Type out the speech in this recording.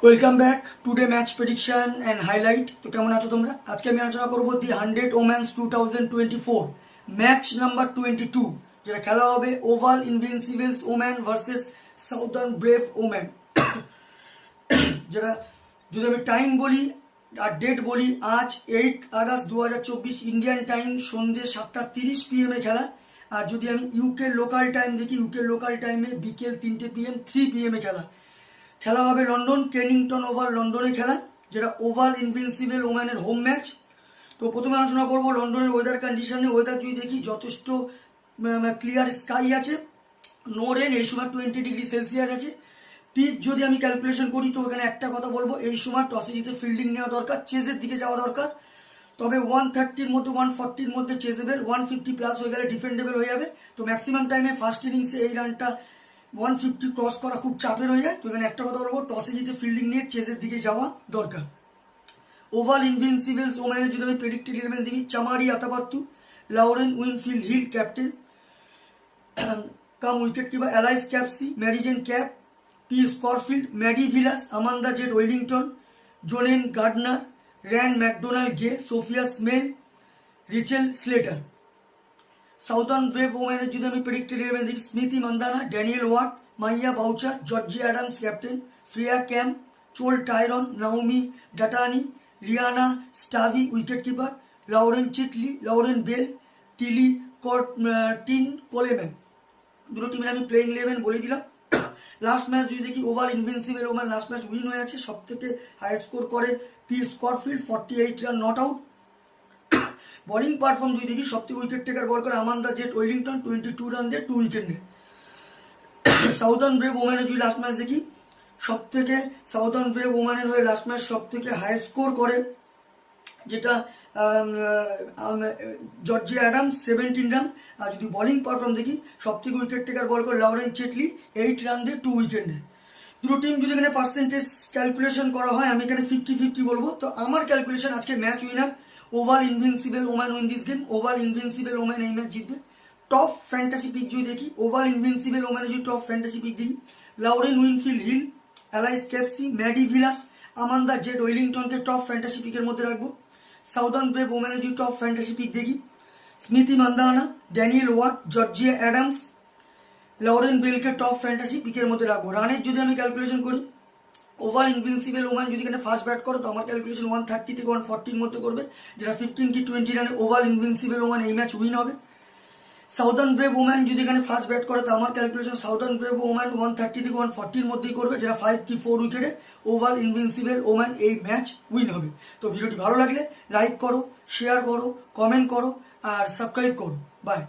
Welcome back today match prediction and highlight. তো কেমন আছো তোমরা? আজকে আমি আলোচনা করবো দি 100 ওমেন্স 2024 ম্যাচ নাম্বার 22, যেটা খেলা হবে Oval Invincibles woman versus Southern Brave woman. যেটা যদি আমি টাইম বলি আর ডেট বলি, আজ 8 আগস্ট 2024 ইন্ডিয়ান টাইম সন্ধ্যে 7:30 PM খেলা। আর যদি আমি ইউকে লোকাল টাইম দেখি, ইউকে লোকাল টাইমে বিকেল 3টে PM 3 PM খেলা হবে লন্ডন কেনিংটন ওভাল লন্ডনে খেলা, যেটা ওভাল ইনভিনসিবল ওম্যানের হোম ম্যাচ। তো প্রথমে আলোচনা করবো লন্ডনের ওয়েদার কন্ডিশনে। ওয়েদার যদি দেখি যথেষ্ট ক্লিয়ার স্কাই আছে, নো রেন, এই সময় 20°C আছে। পিচ যদি আমি ক্যালকুলেশন করি তো এখানে একটা কথা বলবো, এই সময় টসে জিতে ফিল্ডিং নেওয়া দরকার, চেজের দিকে যাওয়া দরকার। তবে 130-র মধ্যে 140-র মধ্যে চেজেবল, 150 প্লাস হয়ে গেলে ডিফেন্ডেবল হয়ে যাবে। তো ম্যাক্সিমাম টাইমে ফার্স্ট ইনিংসে এই রানটা 150 ক্রস করা খুব চাপের হয়ে যায়। তো এখানে একটা কথা বলবো, টসে জিতে ফিল্ডিং নিয়ে চেজের দিকে যাওয়া দরকার। ওভাল ইনভিনসিবলস ওম্যানের যদি আমি প্রেডিক্টেড 11 দেখি, Chamari Athapaththu, Lauren Winfield Hill captain cum wicket keeper, Alice Capsey, Marizanne Kapp, P Scholfield, Maddy Villiers, Amanda Jade Wellington, জোনেন Gardner, Ryana MacDonald Gay, Sophia Smale, Rachel Slater. Southern Brave ওম্যানের যদি আমি প্রেডিক্টেড 11 দেখি, Smriti Mandhana, Danielle Wyatt, Maia Bouchier, Georgie Adams captain, Freya Kemp, Chloe Tryon, Naomi Dattani, Rhianna Southby wicket keeper, Lauren Cheatle, Lauren Bell, Tilly Corteen Coleman. দুটো টিমের আমি playing 11 বলে দিলাম। Last match যদি দেখি, Oval Invincible woman last match win হয়ে আছে, সব থেকে হাই স্কোর করে P Scholfield, 48 run not out. Bowling perform যদি দেখি, সব থেকে উইকেট টেকার বল করে আমান্দা জেট ওয়েলিংটন, 22 রান দিয়ে 2 উইকেট নেয়। সাউদার্ন ব্রেভ ওম্যানের যদি লাস্ট ম্যাচ দেখি, সব থেকে সাউদার্ন ব্রেভ ওম্যানের হয়ে লাস্ট ম্যাচ সব থেকে হাই স্কোর করে যেটা জর্জি অ্যাডামস, 17 রান। আর যদি বোলিং পারফর্ম দেখি, সব থেকে উইকেট টেকার বল করে লাউরেন চেটলি, 8 রান দিয়ে 2 উইকেট নেয়। দুটো টিম যদি এখানে পার্সেন্টেজ ক্যালকুলেশন করা হয়, আমি এখানে 50-50 বলবো। তো আমার ক্যালকুলেশন আজকে match winner oval Invincible woman win this game. Oval Invincible woman এই ম্যাচ জিতবে। টপ ফ্যান্টাসি পিক যদি দেখি, ওভাল ইনভিনসিবল ওম্যানের যদি টপ ফ্যান্টাসি পিক দেখি, Lauren Winfield Hill, Alice Capsey, Maddy Villiers, Amanda Jade ওয়েলিংটনকে টপ ফ্যান্টাসি পিকের মধ্যে রাখবো। সাউদার্ন ব্রেভ ওম্যানের যদি টপ ফ্যান্টাসি পিক দেখি, Smriti Mandhana, Danielle Wyatt, Georgia Adams, Lauren বেলকে টপ ফ্যান্টাসি পিকের মধ্যে রাখবো। রানের যদি আমি ক্যালকুলেশন করি, ওভাল ইনভিনসিবল ওম্যান যদি এখানে ফার্স্ট ব্যাট করো তো আমার ক্যালকুলেশন 130 থেকে 140-র মধ্যে করবে, যেটা 15 কি 20 রানে ওভাল ইনভিনসিবল ওম্যান এই ম্যাচ উইন হবে। সাউদার্ন ব্রেভ ওম্যান যদি এখানে ফার্স্ট ব্যাট করে তো আমার ক্যালকুলেশন সাউদার্ন ব্রেভ ওম্যান 130 থেকে 140-র মধ্যেই করবে, যেটা 5 কি 4 উইকেটে ওভাল ইনভিনসিবল ওম্যান এই ম্যাচ উইন হবে। তো ভিডিওটি ভালো লাগলে লাইক করো, শেয়ার করো, কমেন্ট করো আর সাবস্ক্রাইব করো। বাই।